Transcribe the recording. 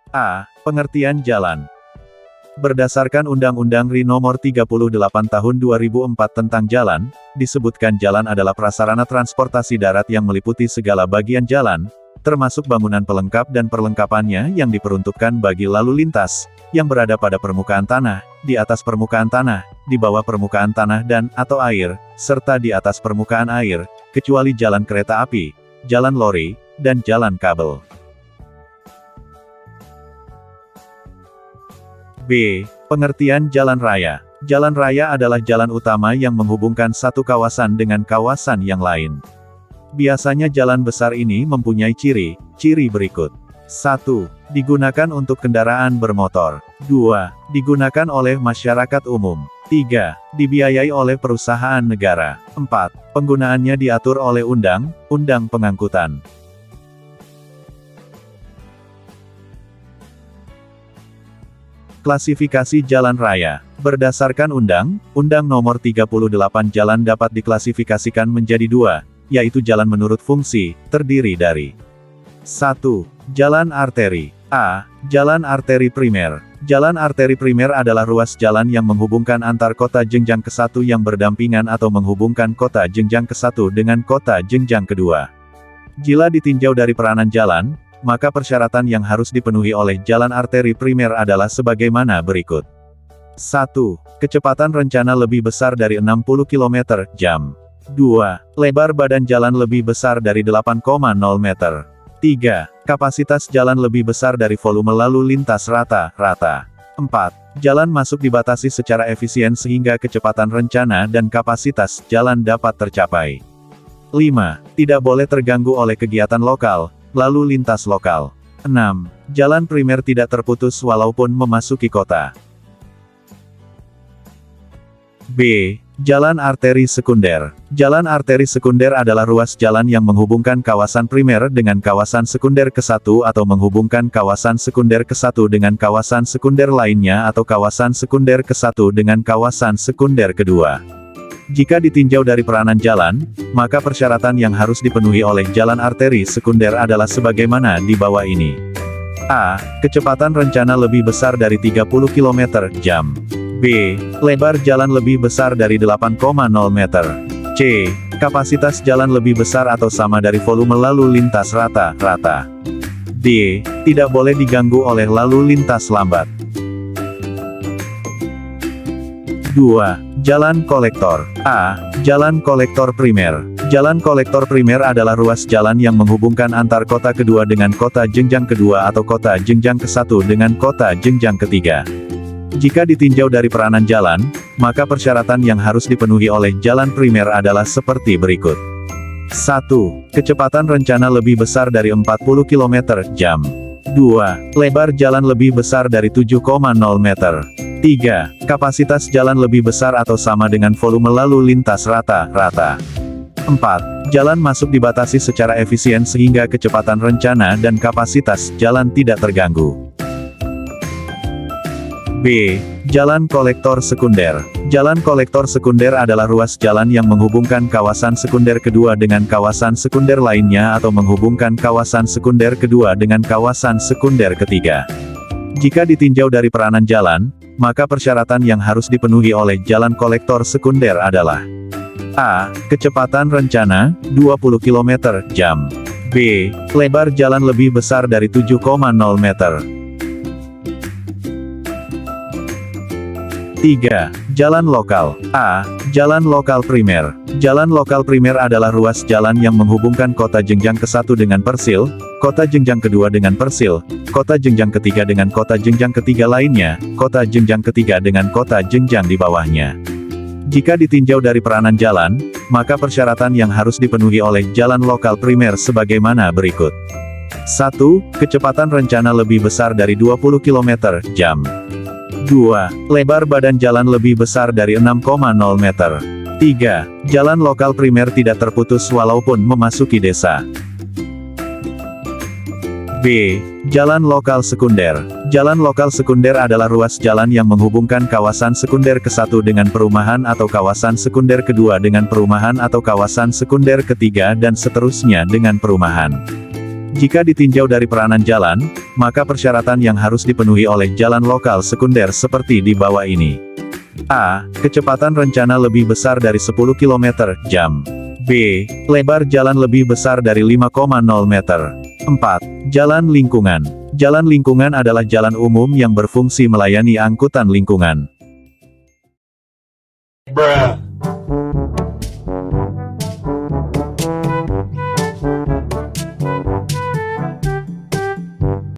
A. Pengertian jalan. Berdasarkan Undang-Undang RI Nomor 38 Tahun 2004 tentang jalan, disebutkan jalan adalah prasarana transportasi darat yang meliputi segala bagian jalan, termasuk bangunan pelengkap dan perlengkapannya yang diperuntukkan bagi lalu lintas, yang berada pada permukaan tanah, di atas permukaan tanah, di bawah permukaan tanah dan atau air, serta di atas permukaan air, kecuali jalan kereta api, jalan lori, dan jalan kabel. B. Pengertian jalan raya. Jalan raya adalah jalan utama yang menghubungkan satu kawasan dengan kawasan yang lain. Biasanya jalan besar ini mempunyai ciri berikut. 1. Digunakan untuk kendaraan bermotor. 2. Digunakan oleh masyarakat umum. 3. Dibiayai oleh perusahaan negara. 4. Penggunaannya diatur oleh Undang-Undang Pengangkutan. Klasifikasi jalan raya. Berdasarkan Undang-Undang Nomor 38, jalan dapat diklasifikasikan menjadi dua, yaitu jalan menurut fungsi, terdiri dari 1. Jalan arteri. A. Jalan arteri primer. Jalan arteri primer adalah ruas jalan yang menghubungkan antar kota jenjang ke-1 yang berdampingan atau menghubungkan kota jenjang ke-1 dengan kota jenjang kedua. Jika ditinjau dari peranan jalan, maka persyaratan yang harus dipenuhi oleh jalan arteri primer adalah sebagaimana berikut. 1. Kecepatan rencana lebih besar dari 60 km/jam. 2. Lebar badan jalan lebih besar dari 8,0 meter. 3. Kapasitas jalan lebih besar dari volume lalu lintas rata-rata. 4. Jalan masuk dibatasi secara efisien sehingga kecepatan rencana dan kapasitas jalan dapat tercapai. 5. Tidak boleh terganggu oleh kegiatan lokal, lalu lintas lokal. 6. Jalan primer tidak terputus walaupun memasuki kota. B. Jalan arteri sekunder. Jalan arteri sekunder adalah ruas jalan yang menghubungkan kawasan primer dengan kawasan sekunder ke-1 atau menghubungkan kawasan sekunder ke-1 dengan kawasan sekunder lainnya atau kawasan sekunder ke-1 dengan kawasan sekunder kedua. Jika ditinjau dari peranan jalan, maka persyaratan yang harus dipenuhi oleh jalan arteri sekunder adalah sebagaimana di bawah ini. A. Kecepatan rencana lebih besar dari 30 km/jam. B. Lebar jalan lebih besar dari 8,0 meter. C. Kapasitas jalan lebih besar atau sama dari volume lalu lintas rata-rata. D. Tidak boleh diganggu oleh lalu lintas lambat. 2. Jalan kolektor. A. Jalan kolektor primer. Jalan kolektor primer adalah ruas jalan yang menghubungkan antar kota kedua dengan kota jenjang kedua atau kota jenjang ke-1 dengan kota jenjang ketiga. Jika ditinjau dari peranan jalan, maka persyaratan yang harus dipenuhi oleh jalan primer adalah seperti berikut. 1. Kecepatan rencana lebih besar dari 40 km/jam. 2. Lebar jalan lebih besar dari 7,0 meter. 3. Kapasitas jalan lebih besar atau sama dengan volume lalu lintas rata-rata. 4. Jalan masuk dibatasi secara efisien sehingga kecepatan rencana dan kapasitas jalan tidak terganggu. B. Jalan kolektor sekunder. Jalan kolektor sekunder adalah ruas jalan yang menghubungkan kawasan sekunder kedua dengan kawasan sekunder lainnya atau menghubungkan kawasan sekunder kedua dengan kawasan sekunder ketiga. Jika ditinjau dari peranan jalan, maka persyaratan yang harus dipenuhi oleh jalan kolektor sekunder adalah A. Kecepatan rencana, 20 km/jam. B. Lebar jalan lebih besar dari 7,0 meter. 3. Jalan lokal. A. Jalan lokal primer. Jalan lokal primer adalah ruas jalan yang menghubungkan kota jenjang ke-1 dengan Persil, kota jenjang kedua dengan Persil, kota jenjang ketiga dengan kota jenjang ketiga lainnya, kota jenjang ketiga dengan kota jenjang di bawahnya. Jika ditinjau dari peranan jalan, maka persyaratan yang harus dipenuhi oleh jalan lokal primer sebagaimana berikut. 1. Kecepatan rencana lebih besar dari 20 km/jam. 2. Lebar badan jalan lebih besar dari 6,0 meter. 3. Jalan lokal primer tidak terputus walaupun memasuki desa. B. Jalan lokal sekunder. Jalan lokal sekunder adalah ruas jalan yang menghubungkan kawasan sekunder ke-1 dengan perumahan atau kawasan sekunder kedua dengan perumahan atau kawasan sekunder ketiga dan seterusnya dengan perumahan. Jika ditinjau dari peranan jalan, maka persyaratan yang harus dipenuhi oleh jalan lokal sekunder seperti di bawah ini. A. Kecepatan rencana lebih besar dari 10 km/jam. B. Lebar jalan lebih besar dari 5,0 meter. 4. Jalan lingkungan. Jalan lingkungan adalah jalan umum yang berfungsi melayani angkutan lingkungan. Bruh.